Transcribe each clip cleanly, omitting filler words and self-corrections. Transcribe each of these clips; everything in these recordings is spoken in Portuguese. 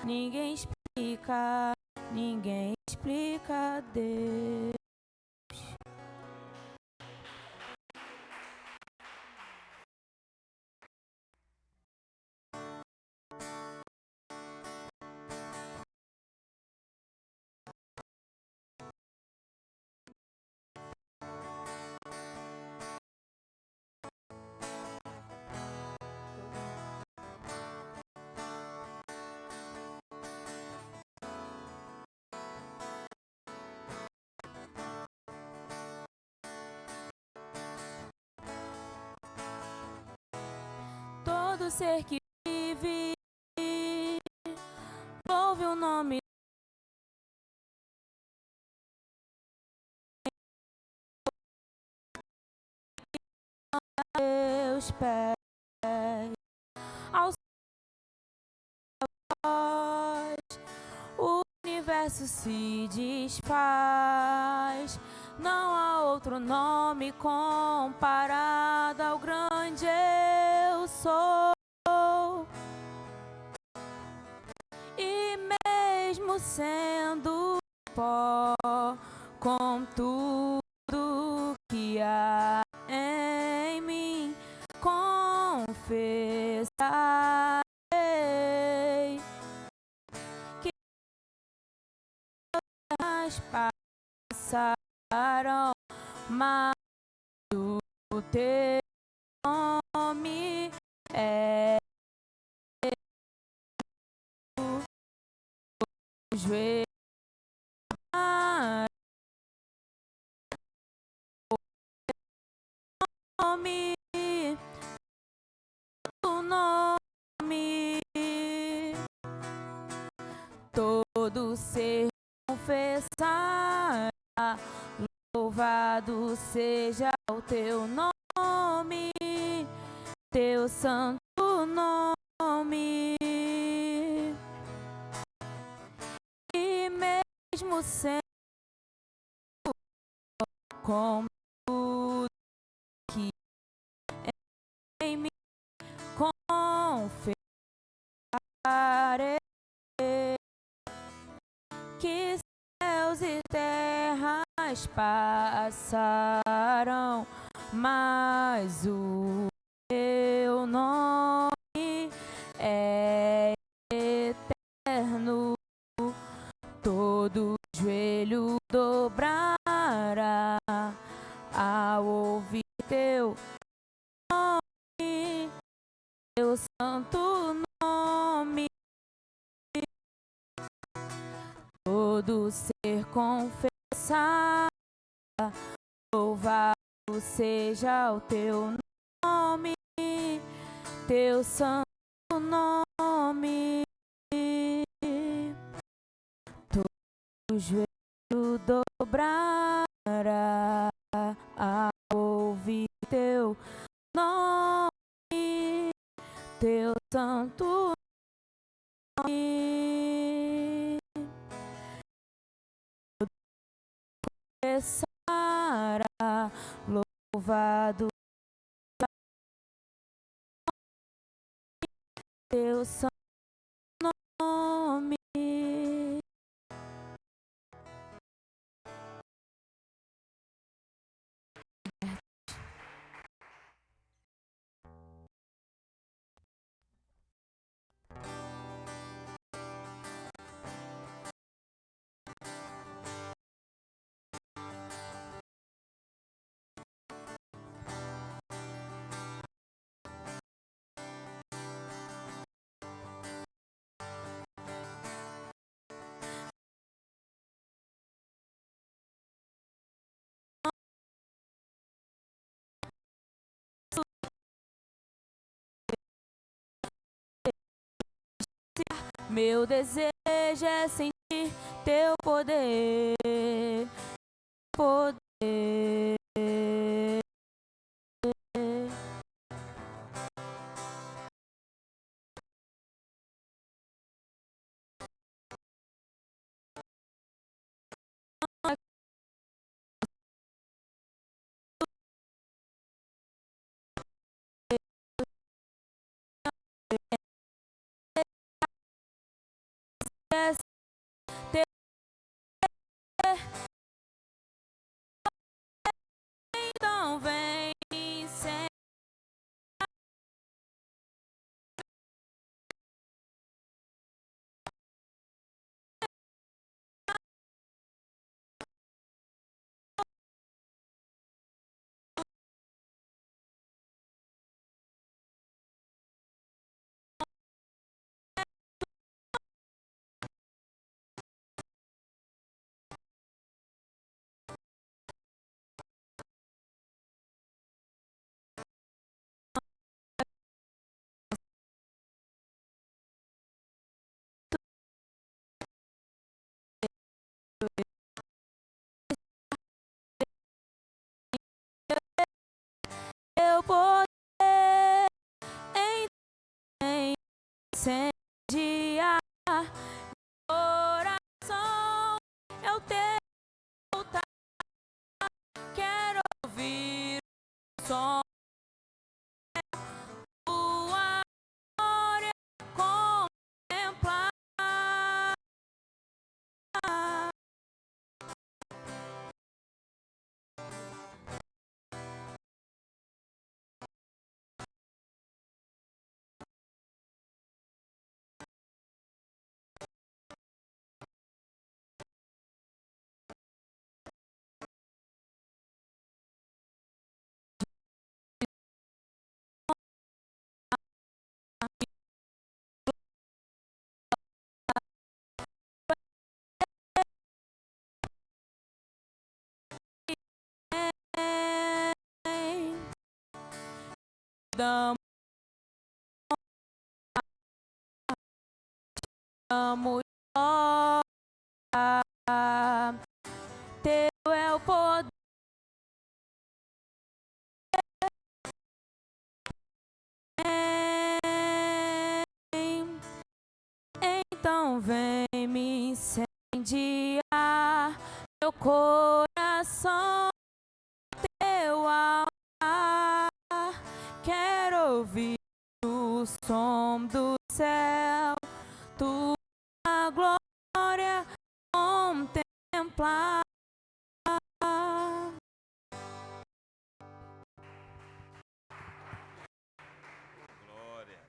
ninguém explica Deus. Todo ser que vive ouve o nome de Deus, pés aos céus, o universo se desfaz. Não há outro nome comparado ao grande eu sou. E mesmo sendo pó, com tudo que há em mim, confessarei que as passaram, mas o teu nome é o joelho. O nome, todo ser confessará, louvado seja o teu nome, teu santo nome. E mesmo sendo com tudo que em mim, confessarei que céus e terras passarão, mas o teu nome é eterno. Todo joelho dobrará ao ouvir teu nome, teu santo nome. Todo ser confessar, louvado seja o teu nome, teu santo nome. Todo joelho dobrará ao ouvir teu nome, teu santo nome. Confessará, louvado teu santo nome. Meu desejo é sentir teu poder, poder. Então vem, Senhor. Eu poder incendiar coração. Eu tenho voltar, quero ouvir o som. Tua glória contemplar. Damos glória. Teu é o poder. Então vem me incendiar meu coração, teu altar. Quero ouvir o som do céu, tua glória contemplar. Glória.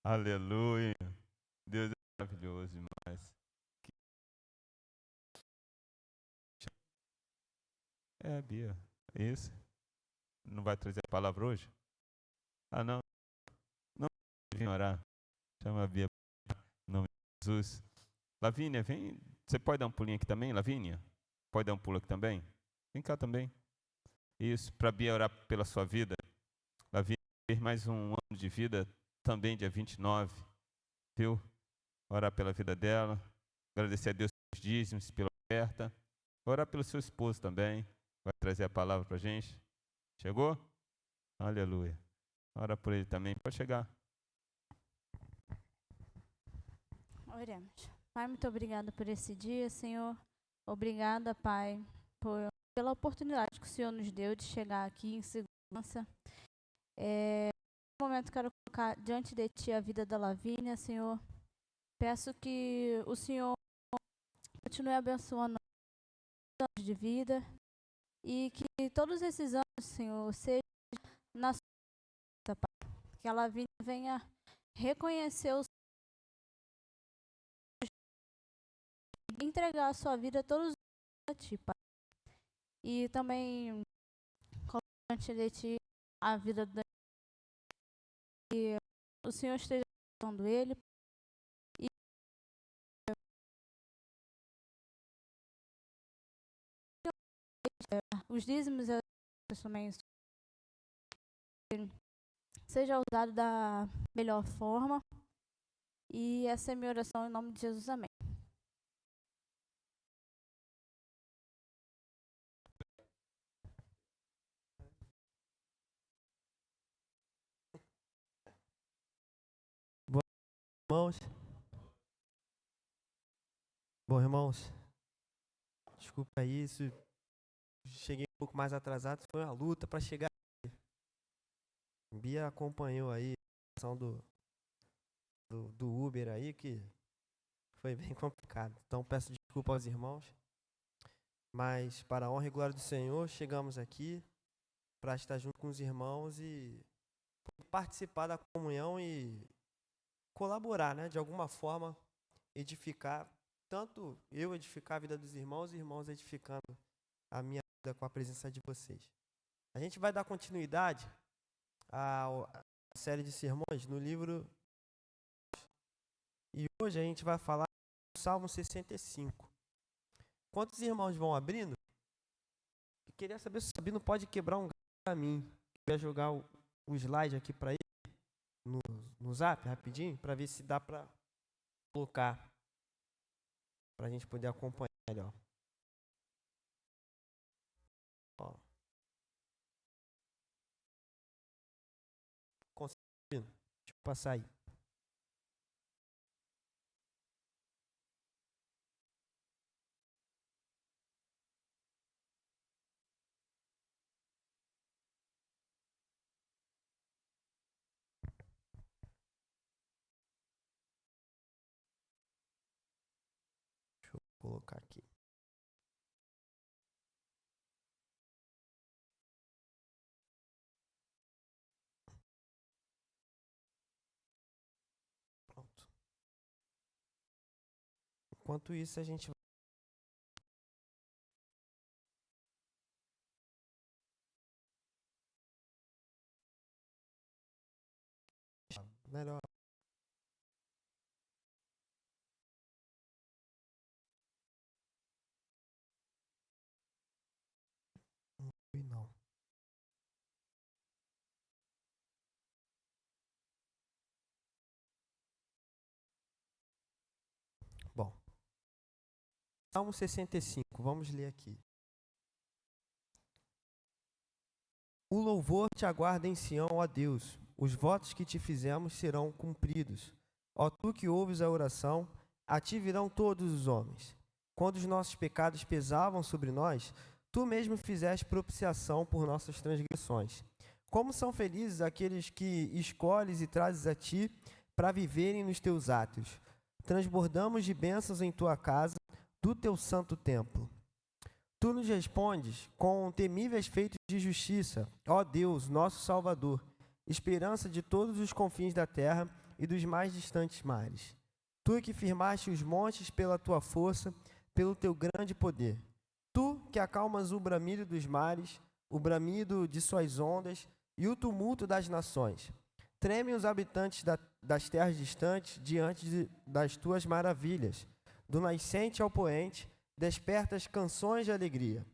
Aleluia. Deus é maravilhoso demais. É, Bia. Isso. Não vai trazer a palavra hoje? Ah, não. Não vim orar. Chama a Bia. Em nome de Jesus. Lavínia, vem. Você pode dar um pulinho aqui também, Lavínia? Pode dar um pulo aqui também? Vem cá também. Isso, para a Bia orar pela sua vida. Lavínia ter mais um ano de vida, também dia 29. Viu? Orar pela vida dela. Agradecer a Deus pelos dízimos, pela oferta. Orar pelo seu esposo também. Vai trazer a palavra para a gente. Chegou? Aleluia. Ora por ele também. Pode chegar. Oremos. Pai, muito obrigada por esse dia, Senhor. Obrigada, Pai, pela oportunidade que o Senhor nos deu de chegar aqui em segurança. No momento quero colocar diante de Ti a vida da Lavínia, Senhor. Peço que o Senhor continue abençoando os anos de vida e que todos esses anos, Senhor, sejam na sua vida, Pai. Que a Lavínia venha reconhecer o e entregar a sua vida todos os dias a Ti, Pai. E também coloco diante de Ti a vida do que o Senhor esteja abençoando ele e os dízimos e as também seja usado da melhor forma. E essa é a minha oração em nome de Jesus, amém. Irmãos, bom, irmãos, desculpa aí, cheguei um pouco mais atrasado, foi uma luta para chegar aqui. Bia acompanhou aí a questão do Uber aí, que foi bem complicado. Então peço desculpa aos irmãos, mas para a honra e glória do Senhor, chegamos aqui para estar junto com os irmãos e participar da comunhão e colaborar, né, de alguma forma, edificar, tanto eu edificar a vida dos irmãos e irmãos edificando a minha vida com a presença de vocês. A gente vai dar continuidade à série de sermões no livro, e hoje a gente vai falar do Salmo 65. Enquanto os irmãos vão abrindo, eu queria saber se o Sabino pode quebrar um galho para mim. Eu ia jogar o slide aqui para ele no Zap rapidinho, para ver se dá para colocar, para a gente poder acompanhar melhor. Ó. Conseguindo? Deixa eu passar aí. Deixa eu colocar aqui. Pronto. Enquanto isso, a gente vai. Melhor. Não. Bom. Salmo 65, vamos ler aqui. O louvor te aguarda em Sião, ó Deus. Os votos que te fizemos serão cumpridos. Ó tu que ouves a oração, a ti virão todos os homens. Quando os nossos pecados pesavam sobre nós, tu mesmo fizeste propiciação por nossas transgressões. Como são felizes aqueles que escolhes e trazes a ti para viverem nos teus átrios. Transbordamos de bênçãos em tua casa, do teu santo templo. Tu nos respondes com temíveis feitos de justiça, ó Deus, nosso Salvador, esperança de todos os confins da terra e dos mais distantes mares. Tu que firmaste os montes pela tua força, pelo teu grande poder. Tu que acalmas o bramido dos mares, o bramido de suas ondas e o tumulto das nações. Tremem os habitantes das terras distantes diante das tuas maravilhas. Do nascente ao poente, despertas canções de alegria.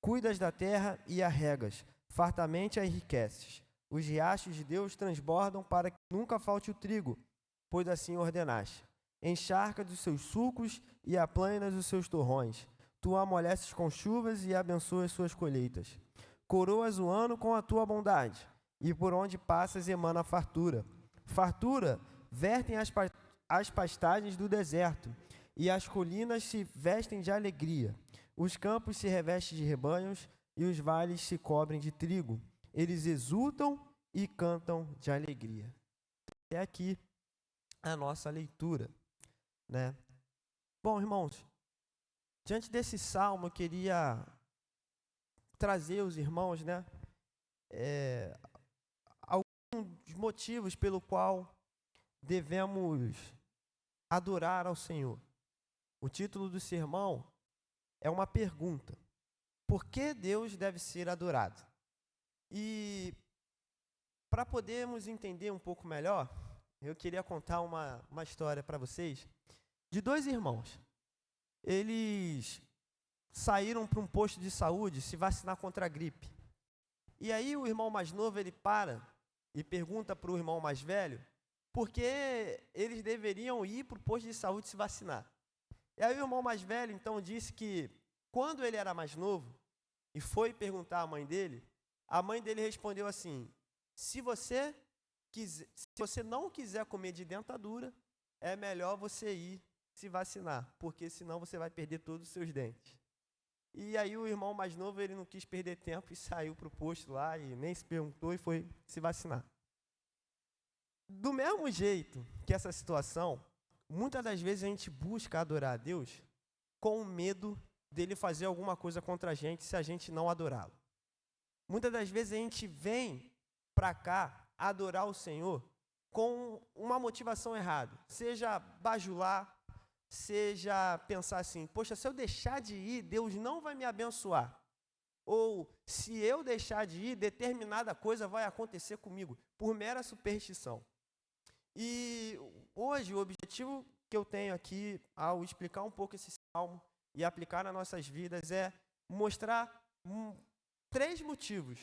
Cuidas da terra e a regas, fartamente a enriqueces. Os riachos de Deus transbordam para que nunca falte o trigo, pois assim ordenaste. Encharca dos seus sucos e aplanas os seus torrões. Tu amoleces com chuvas e abençoas suas colheitas. Coroas o ano com a tua bondade, e por onde passas emana fartura. Fartura vertem as pastagens do deserto, e as colinas se vestem de alegria. Os campos se revestem de rebanhos, e os vales se cobrem de trigo. Eles exultam e cantam de alegria. Até aqui a nossa leitura, né? Bom, irmãos, diante desse salmo, eu queria trazer os irmãos, né, alguns motivos pelo qual devemos adorar ao Senhor. O título do sermão é uma pergunta: por que Deus deve ser adorado? E para podermos entender um pouco melhor, eu queria contar uma história para vocês de dois irmãos. Eles saíram para um posto de saúde se vacinar contra a gripe. E aí o irmão mais novo, ele para e pergunta para o irmão mais velho por que eles deveriam ir para o posto de saúde se vacinar. E aí o irmão mais velho, então, disse que quando ele era mais novo e foi perguntar à mãe dele, a mãe dele respondeu assim: se você não quiser comer de dentadura, é melhor você ir se vacinar, porque senão você vai perder todos os seus dentes. E aí o irmão mais novo, ele não quis perder tempo e saiu para o posto lá e nem se perguntou e foi se vacinar. do mesmo jeito que essa situação, muitas das vezes a gente busca adorar a Deus com medo dele fazer alguma coisa contra a gente se a gente não adorá-lo. Muitas das vezes a gente vem para cá adorar o Senhor com uma motivação errada, seja bajular, seja pensar assim, poxa, se eu deixar de ir, Deus não vai me abençoar. Ou, se eu deixar de ir, determinada coisa vai acontecer comigo, por mera superstição. E hoje, o objetivo que eu tenho aqui, ao explicar um pouco esse salmo e aplicar nas nossas vidas, é mostrar 3 motivos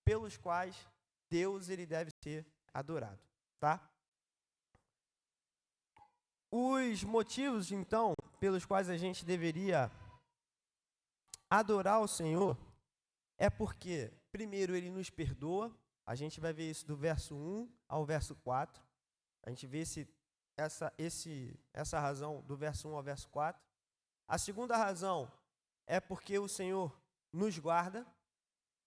pelos quais Deus ele deve ser adorado, tá? Os motivos, então, pelos quais a gente deveria adorar o Senhor é porque, primeiro, ele nos perdoa. A gente vai ver isso do verso 1 ao verso 4. A gente vê essa razão do verso 1 ao verso 4. A segunda razão é porque o Senhor nos guarda.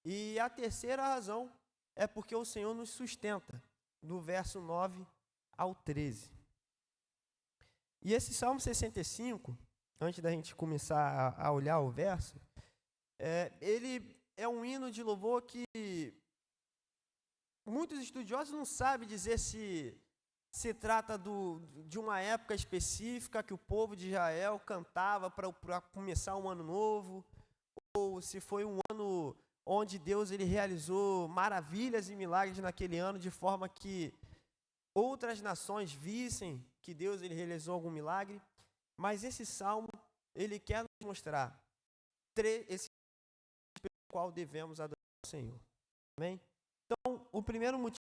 E a terceira razão é porque o Senhor nos sustenta, do verso 9 ao 13. E esse Salmo 65, antes da gente começar a olhar o verso, ele é um hino de louvor que muitos estudiosos não sabem dizer se trata de uma época específica que o povo de Israel cantava para começar um ano novo, ou se foi um ano onde Deus ele realizou maravilhas e milagres naquele ano, de forma que outras nações vissem que Deus ele realizou algum milagre. Mas esse salmo, ele quer nos mostrar esse pelo qual devemos adorar o Senhor. Amém? Então, o primeiro motivo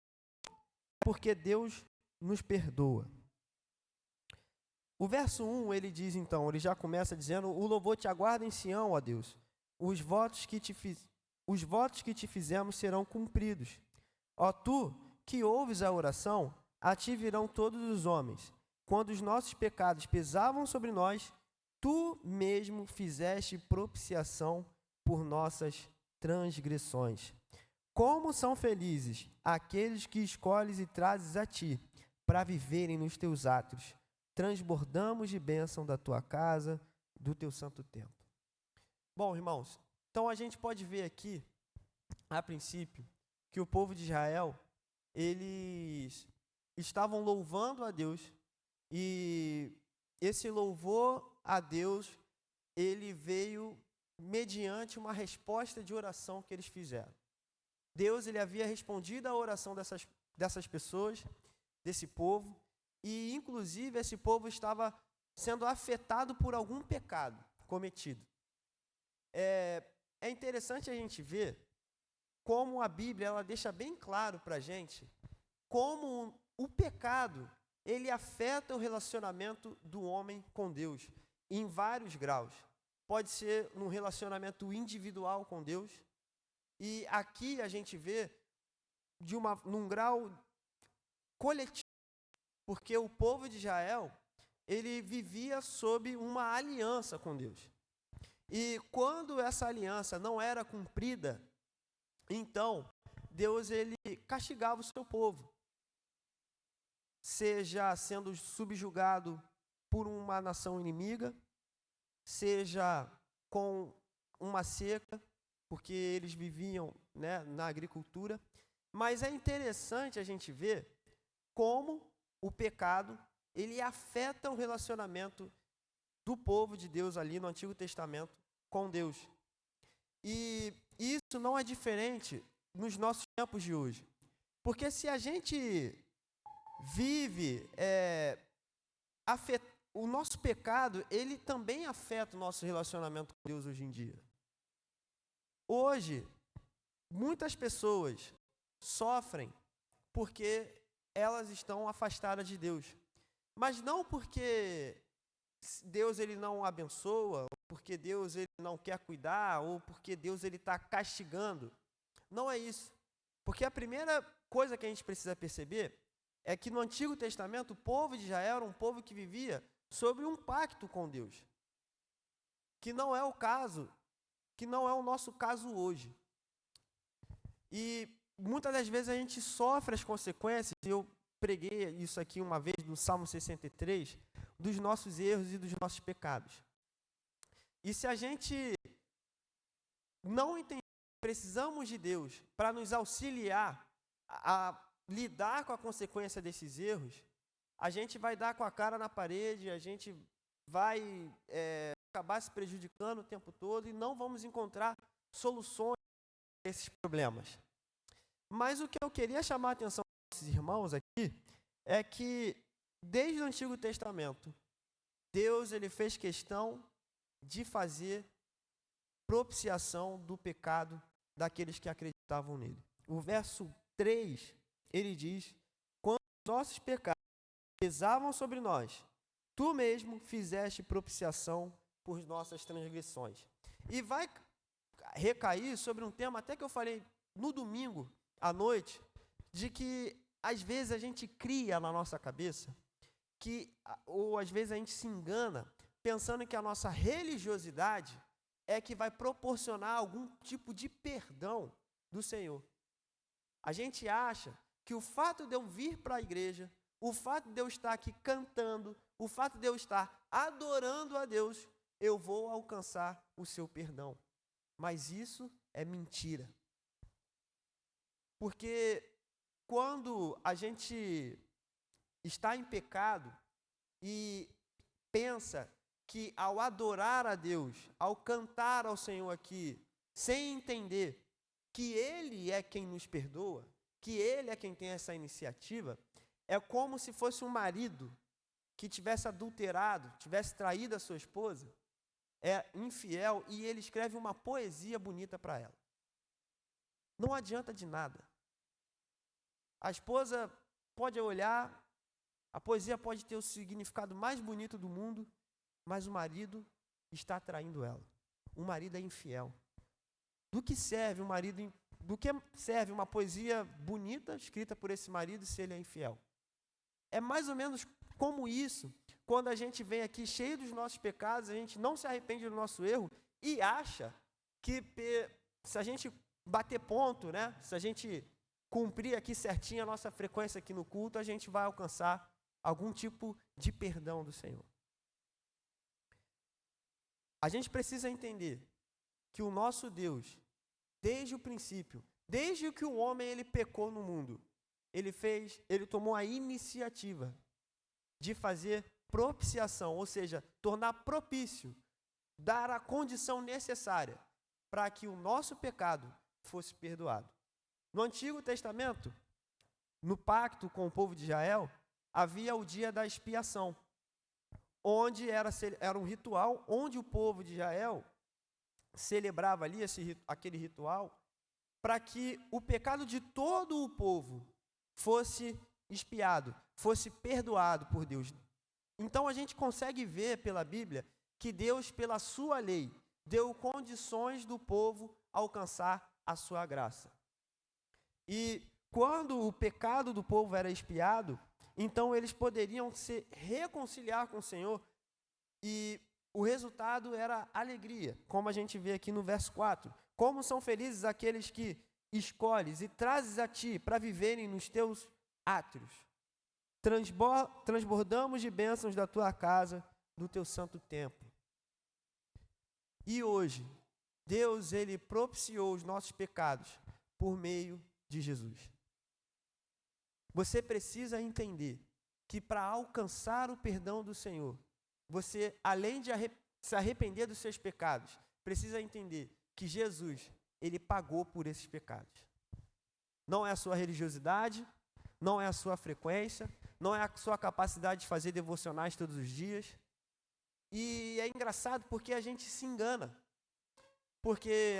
é porque Deus nos perdoa. O verso 1, ele diz então, ele já começa dizendo: o louvor te aguarda em Sião, ó Deus. Os votos que te fizemos serão cumpridos. Ó tu, que ouves a oração, a ti virão todos os homens. Quando os nossos pecados pesavam sobre nós, tu mesmo fizeste propiciação por nossas transgressões. Como são felizes aqueles que escolhes e trazes a ti, para viverem nos teus átrios. Transbordamos de bênção da tua casa, do teu santo templo. Bom, irmãos, então a gente pode ver aqui, a princípio, que o povo de Israel, eles estavam louvando a Deus, e esse louvor a Deus, ele veio mediante uma resposta de oração que eles fizeram. Deus ele havia respondido à oração dessas pessoas, desse povo, e inclusive esse povo estava sendo afetado por algum pecado cometido. É interessante a gente ver como a Bíblia ela deixa bem claro para a gente como o pecado ele afeta o relacionamento do homem com Deus em vários graus. Pode ser num relacionamento individual com Deus, e aqui a gente vê num grau coletivo, porque o povo de Israel, ele vivia sob uma aliança com Deus. E quando essa aliança não era cumprida, então Deus ele castigava o seu povo, seja sendo subjugado por uma nação inimiga, seja com uma seca, porque eles viviam, né, na agricultura. Mas é interessante a gente ver como o pecado ele afeta o relacionamento do povo de Deus ali no Antigo Testamento com Deus. E isso não é diferente nos nossos tempos de hoje. Porque se a gente vive, o nosso pecado, ele também afeta o nosso relacionamento com Deus hoje em dia. Hoje, muitas pessoas sofrem porque elas estão afastadas de Deus. Mas não porque Deus ele não abençoa, ou porque Deus ele não quer cuidar, ou porque Deus ele está castigando. Não é isso. Porque a primeira coisa que a gente precisa perceber é que no Antigo Testamento o povo de Israel era um povo que vivia sobre um pacto com Deus, que não é o caso, que não é o nosso caso hoje. E muitas das vezes a gente sofre as consequências, e eu preguei isso aqui uma vez no Salmo 63, dos nossos erros e dos nossos pecados. E se a gente não entender que precisamos de Deus para nos auxiliar a lidar com a consequência desses erros, a gente vai dar com a cara na parede, a gente vai acabar se prejudicando o tempo todo e não vamos encontrar soluções a esses problemas. Mas o que eu queria chamar a atenção desses irmãos aqui é que, desde o Antigo Testamento, Deus ele fez questão de fazer propiciação do pecado daqueles que acreditavam nele. O verso 3, ele diz: quando os nossos pecados pesavam sobre nós, tu mesmo fizeste propiciação por nossas transgressões. E vai recair sobre um tema até que eu falei no domingo à noite, de que às vezes a gente cria na nossa cabeça ou às vezes a gente se engana pensando que a nossa religiosidade é que vai proporcionar algum tipo de perdão do Senhor. A gente acha que o fato de eu vir para a igreja, o fato de eu estar aqui cantando, o fato de eu estar adorando a Deus, eu vou alcançar o seu perdão. Mas isso é mentira. Porque quando a gente está em pecado e pensa que ao adorar a Deus, ao cantar ao Senhor aqui, sem entender que Ele é quem nos perdoa, que Ele é quem tem essa iniciativa, é como se fosse um marido que tivesse adulterado, tivesse traído a sua esposa, é infiel e ele escreve uma poesia bonita para ela. Não adianta de nada. A esposa pode olhar, a poesia pode ter o significado mais bonito do mundo, mas o marido está traindo ela. O marido é infiel. Do que serve uma poesia bonita escrita por esse marido se ele é infiel? É mais ou menos como isso, quando a gente vem aqui cheio dos nossos pecados, a gente não se arrepende do nosso erro e acha que se a gente bater ponto, né, se a gente cumprir aqui certinho a nossa frequência aqui no culto, a gente vai alcançar algum tipo de perdão do Senhor. A gente precisa entender que o nosso Deus, desde o princípio, desde que o homem ele pecou no mundo, ele tomou a iniciativa de fazer propiciação, ou seja, tornar propício, dar a condição necessária para que o nosso pecado fosse perdoado. No Antigo Testamento, no pacto com o povo de Israel, havia o dia da expiação, onde era um ritual onde o povo de Israel celebrava ali aquele ritual para que o pecado de todo o povo fosse expiado, fosse perdoado por Deus. Então a gente consegue ver pela Bíblia que Deus, pela sua lei, deu condições do povo alcançar a sua graça. E quando o pecado do povo era expiado, então eles poderiam se reconciliar com o Senhor e o resultado era alegria, como a gente vê aqui no verso 4. Como são felizes aqueles que escolhes e trazes a ti para viverem nos teus átrios. Transbordamos de bênçãos da tua casa, do teu santo templo. E hoje, Deus, ele propiciou os nossos pecados por meio de Jesus. Você precisa entender que para alcançar o perdão do Senhor, você, além de se arrepender dos seus pecados, precisa entender que Jesus, ele pagou por esses pecados. Não é a sua religiosidade, não é a sua frequência, não é a sua capacidade de fazer devocionais todos os dias. E é engraçado porque a gente se engana. Porque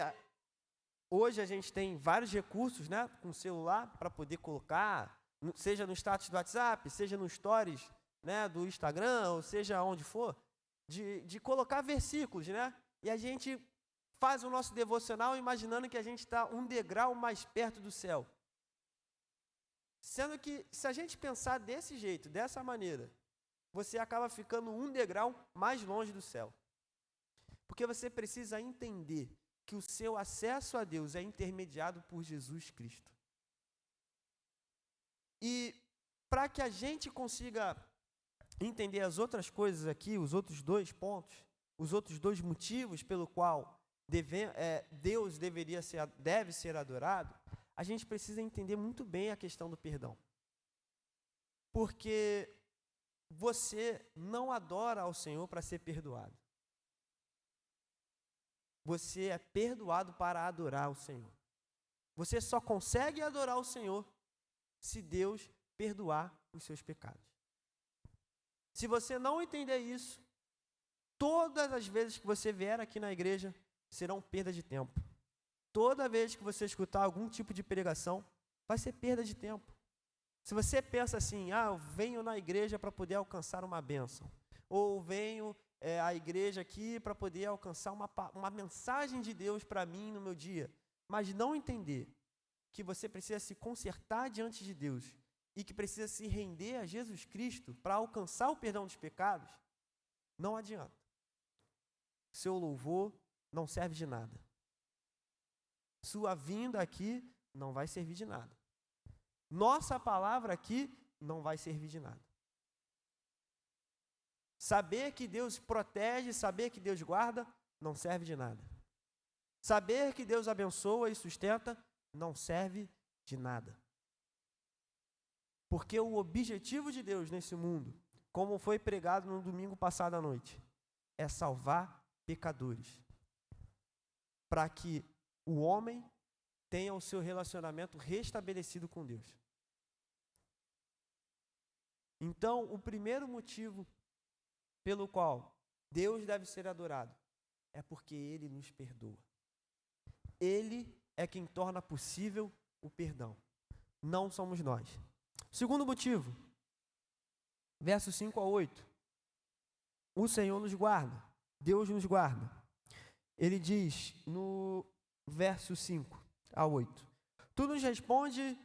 hoje a gente tem vários recursos, né, com o celular para poder colocar, seja no status do WhatsApp, seja no stories, né, do Instagram, ou seja onde for, de colocar versículos, né? E a gente faz o nosso devocional imaginando que a gente está um degrau mais perto do céu. Sendo que, se a gente pensar desse jeito, dessa maneira, você acaba ficando um degrau mais longe do céu. Porque você precisa entender que o seu acesso a Deus é intermediado por Jesus Cristo. E para que a gente consiga entender as outras coisas aqui, os outros dois pontos, os outros dois motivos pelo qual Deus deve ser adorado, a gente precisa entender muito bem a questão do perdão. Porque você não adora ao Senhor para ser perdoado. Você é perdoado para adorar o Senhor. Você só consegue adorar o Senhor se Deus perdoar os seus pecados. Se você não entender isso, todas as vezes que você vier aqui na igreja, serão perda de tempo. Toda vez que você escutar algum tipo de pregação, vai ser perda de tempo. Se você pensa assim, eu venho na igreja para poder alcançar uma bênção, ou venho à igreja aqui para poder alcançar uma mensagem de Deus para mim no meu dia, mas não entender que você precisa se consertar diante de Deus e que precisa se render a Jesus Cristo para alcançar o perdão dos pecados, não adianta. Seu louvor não serve de nada. Sua vinda aqui não vai servir de nada. Nossa palavra aqui não vai servir de nada. Saber que Deus protege, saber que Deus guarda, não serve de nada. Saber que Deus abençoa e sustenta, não serve de nada. Porque o objetivo de Deus nesse mundo, como foi pregado no domingo passado à noite, é salvar pecadores. Para que o homem tenha o seu relacionamento restabelecido com Deus. Então, o primeiro motivo pelo qual Deus deve ser adorado é porque Ele nos perdoa. Ele é quem torna possível o perdão. Não somos nós. Segundo motivo, versos 5 a 8. O Senhor nos guarda. Deus nos guarda. Ele diz no verso 5 a 8. Tu nos responde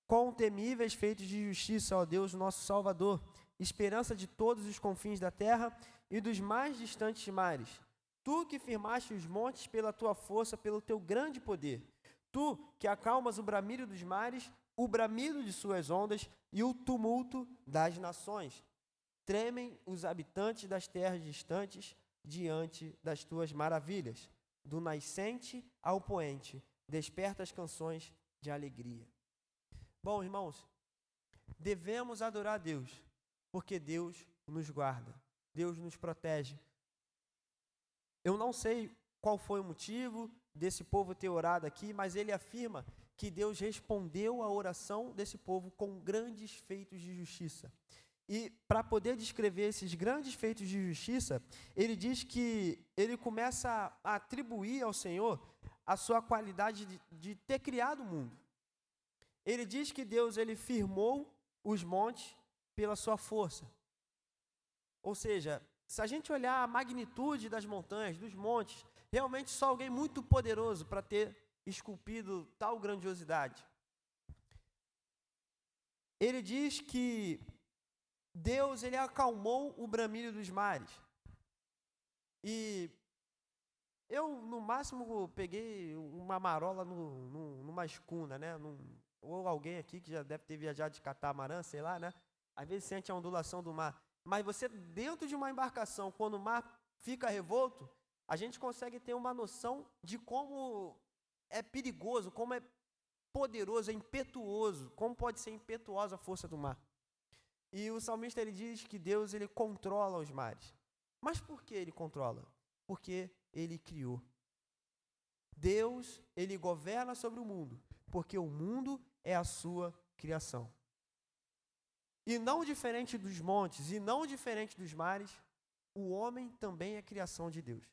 com temíveis feitos de justiça, ó Deus, nosso Salvador, esperança de todos os confins da terra e dos mais distantes mares. Tu que firmaste os montes pela tua força, pelo teu grande poder. Tu que acalmas o bramido dos mares, o bramido de suas ondas e o tumulto das nações. Tremem os habitantes das terras distantes diante das tuas maravilhas. Do nascente ao poente, desperta as canções de alegria. Bom, irmãos, devemos adorar a Deus, porque Deus nos guarda, Deus nos protege. Eu não sei qual foi o motivo desse povo ter orado aqui, mas ele afirma que Deus respondeu à oração desse povo com grandes feitos de justiça. E para poder descrever esses grandes feitos de justiça, ele diz que ele começa a atribuir ao Senhor a sua qualidade de ter criado o mundo. Ele diz que Deus ele firmou os montes pela sua força. Ou seja, se a gente olhar a magnitude das montanhas, dos montes, realmente só alguém muito poderoso para ter esculpido tal grandiosidade. Ele diz que Deus ele acalmou o bramido dos mares. E eu, no máximo, peguei uma marola numa escuna, né? Ou alguém aqui que já deve ter viajado de catamarã, sei lá, né? Às vezes sente a ondulação do mar. Mas você, dentro de uma embarcação, quando o mar fica revolto, a gente consegue ter uma noção de como é perigoso, como é poderoso, é impetuoso, como pode ser impetuosa a força do mar. E o salmista ele diz que Deus ele controla os mares. Mas por que ele controla? Porque ele criou. Deus ele governa sobre o mundo, porque o mundo é a sua criação. E não diferente dos montes, e não diferente dos mares, o homem também é criação de Deus.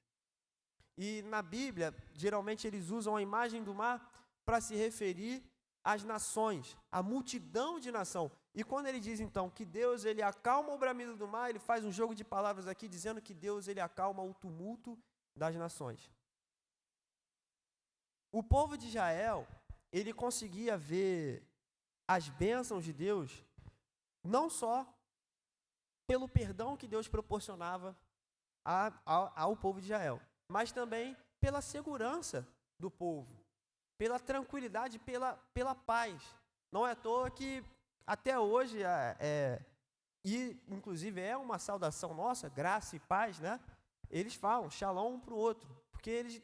E na Bíblia, geralmente eles usam a imagem do mar para se referir às nações, à multidão de nação. E quando ele diz então que Deus ele acalma o bramido do mar, ele faz um jogo de palavras aqui dizendo que Deus ele acalma o tumulto das nações. O povo de Israel, ele conseguia ver as bênçãos de Deus não só pelo perdão que Deus proporcionava ao povo de Israel, mas também pela segurança do povo, pela tranquilidade, pela paz. Não é à toa que até hoje, e inclusive é uma saudação nossa, graça e paz, né? Eles falam shalom um para o outro, porque eles,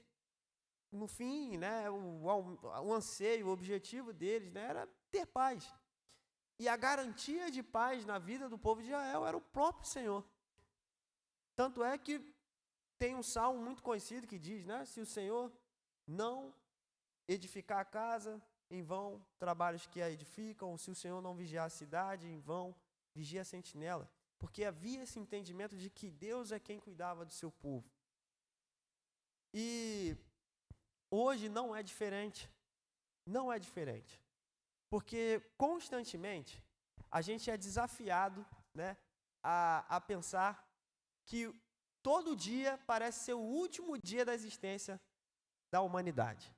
no fim, né, o anseio, o objetivo deles, né, era ter paz. E a garantia de paz na vida do povo de Israel era o próprio Senhor. Tanto é que tem um salmo muito conhecido que diz, né, se o Senhor não edificar a casa, em vão trabalhos que a edificam, se o Senhor não vigiar a cidade, em vão vigia a sentinela. Porque havia esse entendimento de que Deus é quem cuidava do seu povo. E hoje não é diferente. Não é diferente. Porque constantemente a gente é desafiado, né, a pensar que todo dia parece ser o último dia da existência da humanidade.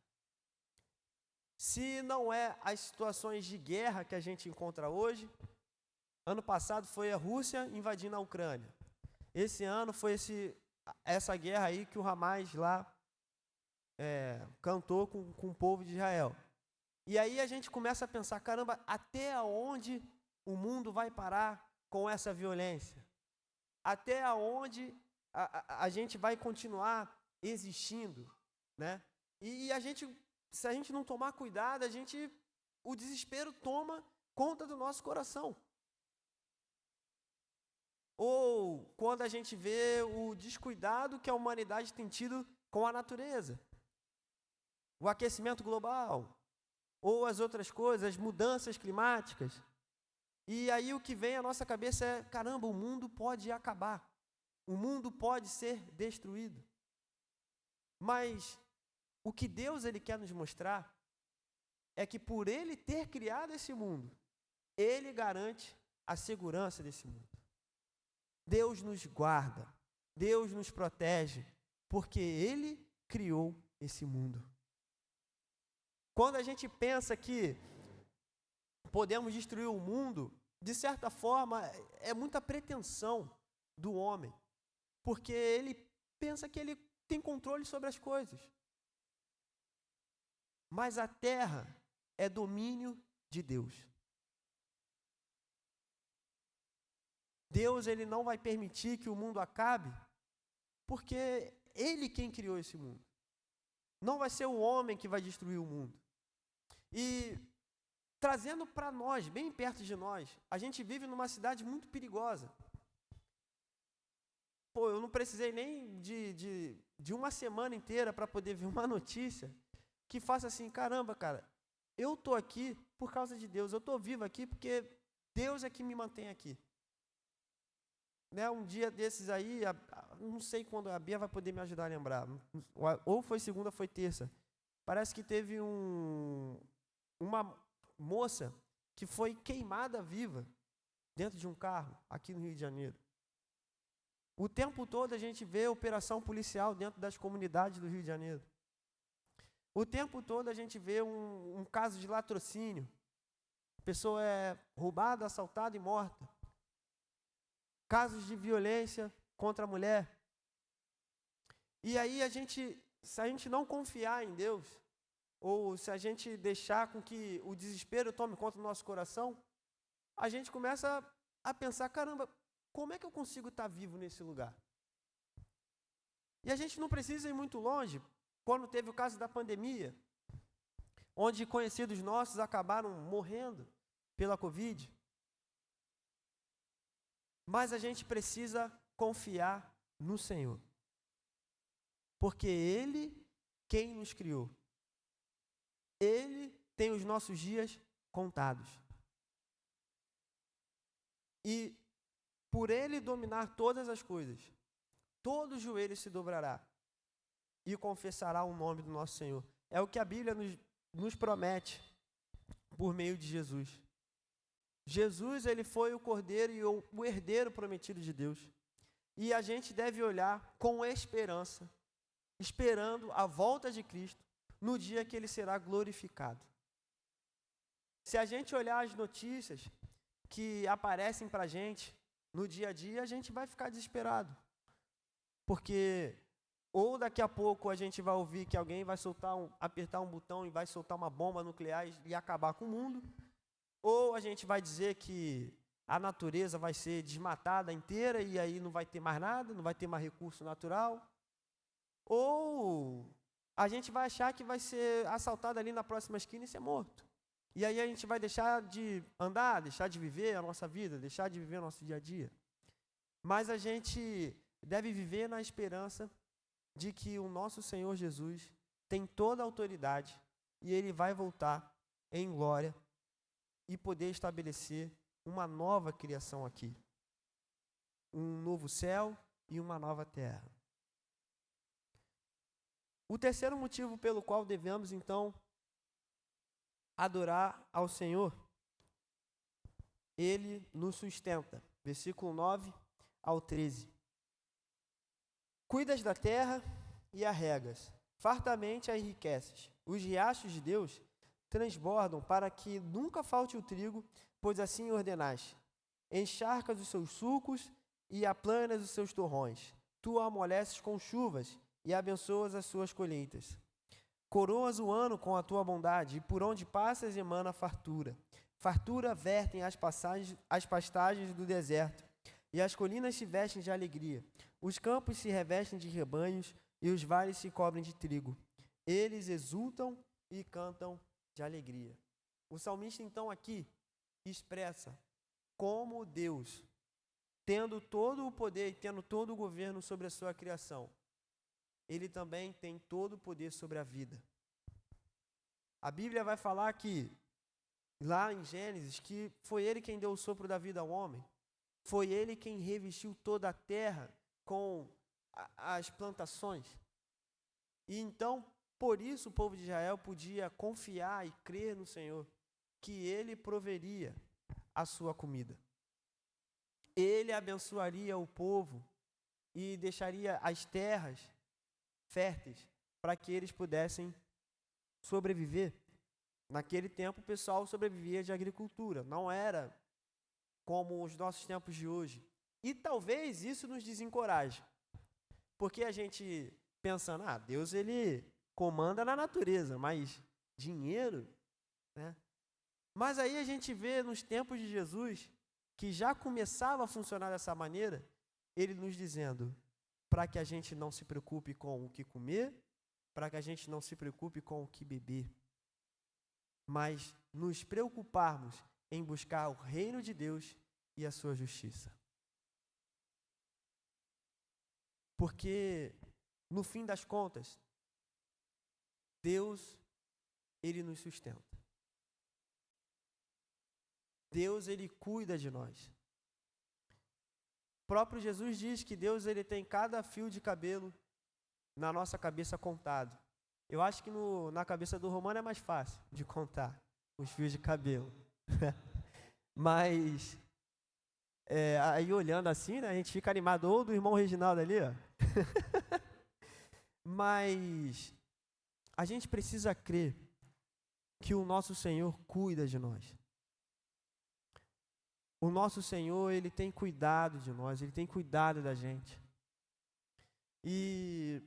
Se não é as situações de guerra que a gente encontra hoje, ano passado foi a Rússia invadindo a Ucrânia. Esse ano foi essa guerra aí que o Hamas lá cantou com o povo de Israel. E aí a gente começa a pensar, caramba, até onde o mundo vai parar com essa violência? Até onde a gente vai continuar existindo, né? E a gente, se a gente não tomar cuidado, o desespero toma conta do nosso coração. Ou quando a gente vê o descuidado que a humanidade tem tido com a natureza, o aquecimento global, ou as outras coisas, as mudanças climáticas. E aí o que vem à nossa cabeça é, caramba, o mundo pode acabar. O mundo pode ser destruído. Mas o que Deus ele quer nos mostrar é que por Ele ter criado esse mundo, Ele garante a segurança desse mundo. Deus nos guarda, Deus nos protege, porque Ele criou esse mundo. Quando a gente pensa que podemos destruir o mundo, de certa forma, é muita pretensão do homem, porque ele pensa que ele tem controle sobre as coisas. Mas a terra é domínio de Deus. Deus ele não vai permitir que o mundo acabe, porque Ele quem criou esse mundo. Não vai ser o homem que vai destruir o mundo. E trazendo para nós, bem perto de nós, a gente vive numa cidade muito perigosa. Pô, eu não precisei nem de uma semana inteira para poder ver uma notícia que faça assim, caramba, cara, eu estou aqui por causa de Deus, eu estou vivo aqui porque Deus é que me mantém aqui. Né, um dia desses aí, não sei quando a Bia vai poder me ajudar a lembrar, ou foi segunda ou foi terça, parece que teve uma moça que foi queimada viva dentro de um carro aqui no Rio de Janeiro. O tempo todo a gente vê operação policial dentro das comunidades do Rio de Janeiro. O tempo todo a gente vê um caso de latrocínio. A pessoa é roubada, assaltada e morta. Casos de violência contra a mulher. E aí se a gente não confiar em Deus, ou se a gente deixar com que o desespero tome conta do nosso coração, a gente começa a pensar, caramba, como é que eu consigo estar vivo nesse lugar? E a gente não precisa ir muito longe. Quando teve o caso da pandemia, onde conhecidos nossos acabaram morrendo pela Covid, mas a gente precisa confiar no Senhor. Porque Ele, quem nos criou, Ele tem os nossos dias contados. E por Ele dominar todas as coisas, todo joelho se dobrará e confessará o nome do nosso Senhor. É o que a Bíblia nos promete por meio de Jesus. Jesus, ele foi o cordeiro e o herdeiro prometido de Deus. E a gente deve olhar com esperança, esperando a volta de Cristo no dia que ele será glorificado. Se a gente olhar as notícias que aparecem para a gente no dia a dia, a gente vai ficar desesperado. Porque ou daqui a pouco a gente vai ouvir que alguém vai apertar um botão e vai soltar uma bomba nuclear e acabar com o mundo, Ou a gente vai dizer que a natureza vai ser desmatada inteira e aí não vai ter mais nada, não vai ter mais recurso natural. Ou a gente vai achar que vai ser assaltado ali na próxima esquina e ser morto. E aí a gente vai deixar de andar, deixar de viver a nossa vida, deixar de viver o nosso dia a dia. Mas a gente deve viver na esperança de que o nosso Senhor Jesus tem toda a autoridade e Ele vai voltar em glória e poder estabelecer uma nova criação aqui. Um novo céu e uma nova terra. O terceiro motivo pelo qual devemos, então, adorar ao Senhor, Ele nos sustenta. Versículo 9 ao 13. Cuidas da terra e a regas, fartamente a enriqueces. Os riachos de Deus transbordam para que nunca falte o trigo, pois assim ordenaste. Encharcas os seus sulcos e aplanas os seus torrões. Tu amoleces com chuvas e abençoas as suas colheitas. Coroas o ano com a tua bondade, e por onde passas emana fartura. Fartura vertem as pastagens do deserto, e as colinas se vestem de alegria. Os campos se revestem de rebanhos, e os vales se cobrem de trigo. Eles exultam e cantam de alegria. O salmista, então, aqui expressa como Deus, tendo todo o poder e tendo todo o governo sobre a sua criação, Ele também tem todo o poder sobre a vida. A Bíblia vai falar que, lá em Gênesis, que foi Ele quem deu o sopro da vida ao homem. Foi Ele quem revestiu toda a terra com as plantações. E então, por isso, o povo de Israel podia confiar e crer no Senhor, que Ele proveria a sua comida. Ele abençoaria o povo e deixaria as terras férteis para que eles pudessem sobreviver. Naquele tempo, o pessoal sobrevivia de agricultura, não era como os nossos tempos de hoje. E talvez isso nos desencoraje, porque a gente pensando, Deus ele comanda na natureza, mas dinheiro, né? Mas aí a gente vê nos tempos de Jesus, que já começava a funcionar dessa maneira, ele nos dizendo para que a gente não se preocupe com o que comer, para que a gente não se preocupe com o que beber, mas nos preocuparmos em buscar o reino de Deus e a sua justiça. Porque, no fim das contas, Deus, Ele nos sustenta. Deus, Ele cuida de nós. O próprio Jesus diz que Deus ele tem cada fio de cabelo na nossa cabeça contado. Eu acho que na cabeça do Romano é mais fácil de contar os fios de cabelo. Mas, aí olhando assim, né, a gente fica animado, ou do irmão Reginaldo ali, ó. Mas a gente precisa crer que o nosso Senhor cuida de nós. O nosso Senhor, Ele tem cuidado de nós, Ele tem cuidado da gente. E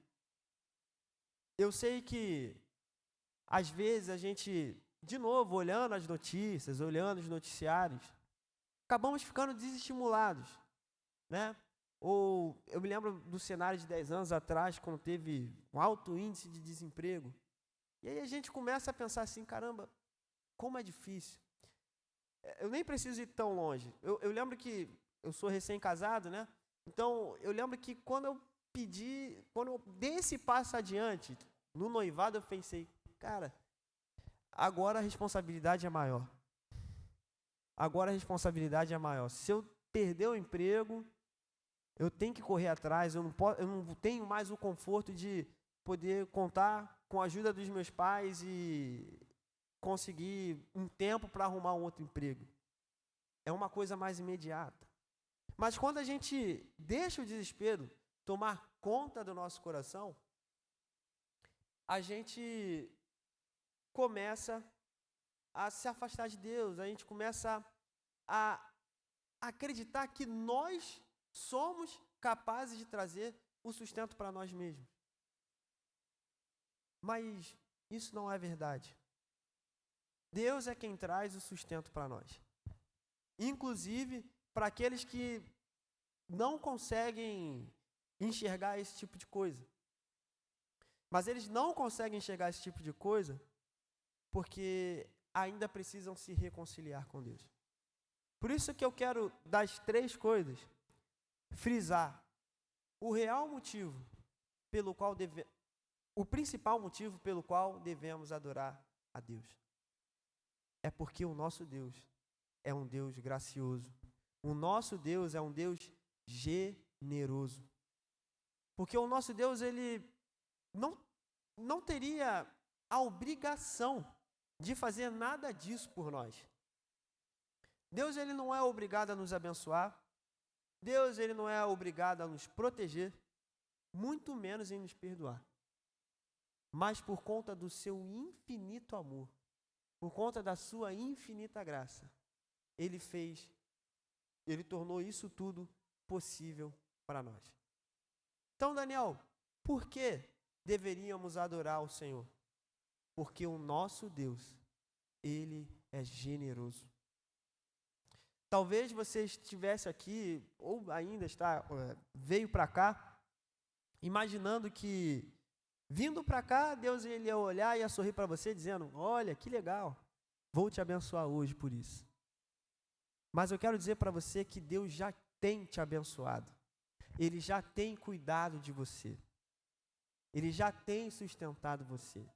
eu sei que, às vezes, a gente, de novo, olhando as notícias, olhando os noticiários, acabamos ficando desestimulados, né? Ou eu me lembro do cenário de 10 anos atrás, quando teve um alto índice de desemprego. E aí a gente começa a pensar assim, caramba, como é difícil. Eu nem preciso ir tão longe. Eu lembro que eu sou recém-casado, né? Então, eu lembro que quando eu dei esse passo adiante, no noivado, eu pensei, cara, agora a responsabilidade é maior. Agora a responsabilidade é maior. Se eu perder o emprego, eu tenho que correr atrás, eu não tenho mais o conforto de poder contar com a ajuda dos meus pais e conseguir um tempo para arrumar um outro emprego. É uma coisa mais imediata. Mas quando a gente deixa o desespero tomar conta do nosso coração, a gente começa a se afastar de Deus, a gente começa a acreditar que nós somos capazes de trazer o sustento para nós mesmos. Mas isso não é verdade. Deus é quem traz o sustento para nós. Inclusive, para aqueles que não conseguem enxergar esse tipo de coisa. Mas eles não conseguem enxergar esse tipo de coisa porque ainda precisam se reconciliar com Deus. Por isso que eu quero, das 3 coisas, frisar o real motivo pelo qual o principal motivo pelo qual devemos adorar a Deus. É porque o nosso Deus é um Deus gracioso. O nosso Deus é um Deus generoso. Porque o nosso Deus, ele não teria a obrigação de fazer nada disso por nós. Deus, ele não é obrigado a nos abençoar. Deus, ele não é obrigado a nos proteger, muito menos em nos perdoar. Mas por conta do seu infinito amor, por conta da sua infinita graça, ele tornou isso tudo possível para nós. Então, Daniel, por que deveríamos adorar o Senhor? Porque o nosso Deus, ele é generoso. Talvez você estivesse aqui, ou ainda veio para cá, imaginando que, vindo para cá, Deus ele ia olhar e ia sorrir para você, dizendo, olha, que legal, vou te abençoar hoje por isso. Mas eu quero dizer para você que Deus já tem te abençoado. Ele já tem cuidado de você. Ele já tem sustentado você.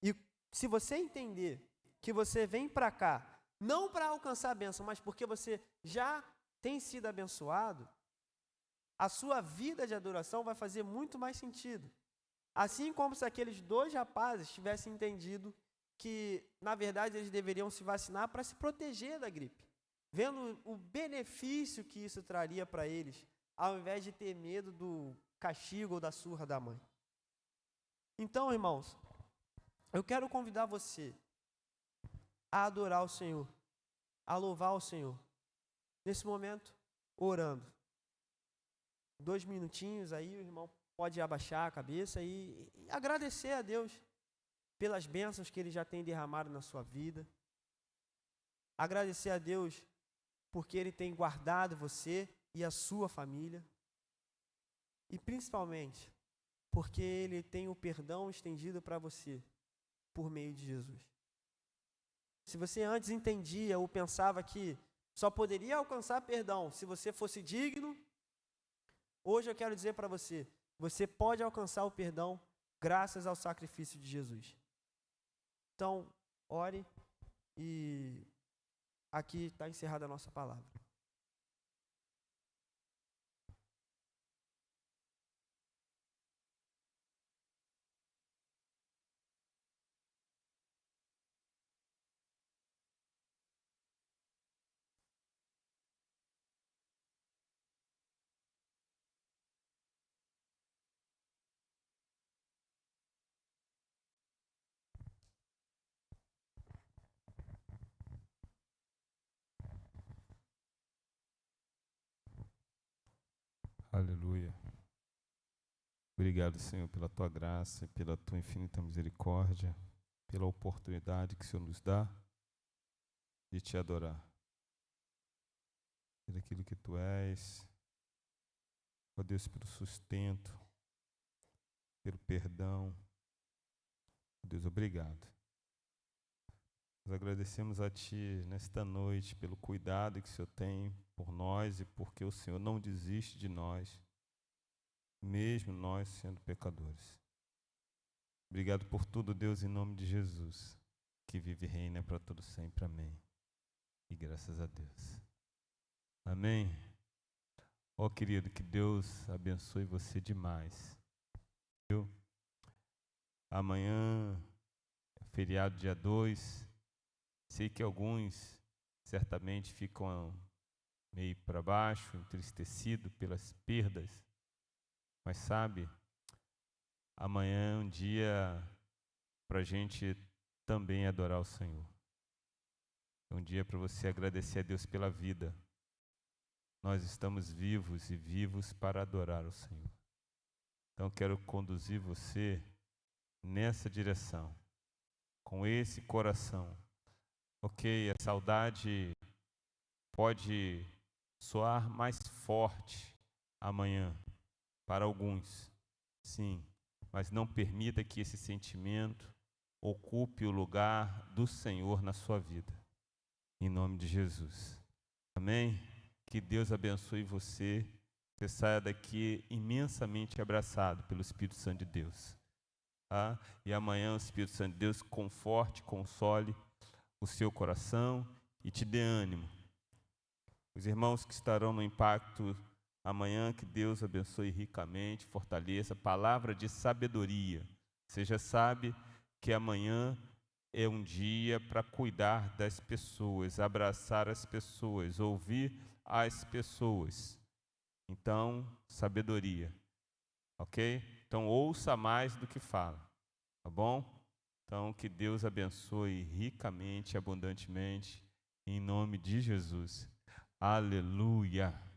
E se você entender que você vem para cá, não para alcançar a bênção, mas porque você já tem sido abençoado, a sua vida de adoração vai fazer muito mais sentido. Assim como se aqueles 2 rapazes tivessem entendido que, na verdade, eles deveriam se vacinar para se proteger da gripe, vendo o benefício que isso traria para eles, ao invés de ter medo do castigo ou da surra da mãe. Então, irmãos, eu quero convidar você a adorar o Senhor, a louvar o Senhor, nesse momento, orando. 2 minutinhos aí, o irmão pode abaixar a cabeça e agradecer a Deus pelas bênçãos que Ele já tem derramado na sua vida. Agradecer a Deus porque Ele tem guardado você e a sua família. E principalmente, porque Ele tem o perdão estendido para você por meio de Jesus. Se você antes entendia ou pensava que só poderia alcançar perdão se você fosse digno, hoje eu quero dizer para você, você pode alcançar o perdão graças ao sacrifício de Jesus. Então, ore e aqui está encerrada a nossa palavra. Aleluia. Obrigado, Senhor, pela Tua graça, pela Tua infinita misericórdia, pela oportunidade que o Senhor nos dá de Te adorar. Por aquilo que Tu és, ó Deus, pelo sustento, pelo perdão. Ó Deus, obrigado. Nós agradecemos a Ti nesta noite pelo cuidado que o Senhor tem por nós e porque o Senhor não desiste de nós, mesmo nós sendo pecadores. Obrigado por tudo, Deus, em nome de Jesus, que vive e reina para todo sempre. Amém. E graças a Deus. Amém. Ó querido, que Deus abençoe você demais. Amanhã, feriado dia 2, sei que alguns certamente ficam meio para baixo, entristecidos pelas perdas, mas sabe, amanhã é um dia para a gente também adorar o Senhor. É um dia para você agradecer a Deus pela vida. Nós estamos vivos e vivos para adorar o Senhor. Então quero conduzir você nessa direção. com esse coração. Ok, a saudade pode soar mais forte amanhã para alguns, sim, mas não permita que esse sentimento ocupe o lugar do Senhor na sua vida. Em nome de Jesus. Amém? Que Deus abençoe você. Você saia daqui imensamente abraçado pelo Espírito Santo de Deus. Tá? E amanhã o Espírito Santo de Deus conforte, console o seu coração e te dê ânimo. Os irmãos que estarão no impacto amanhã, que Deus abençoe ricamente, fortaleça. Palavra de sabedoria. Você já sabe que amanhã é um dia para cuidar das pessoas, abraçar as pessoas, ouvir as pessoas. Então, sabedoria, ok? Então, ouça mais do que fala, tá bom? Então, que Deus abençoe ricamente, abundantemente, em nome de Jesus. Aleluia!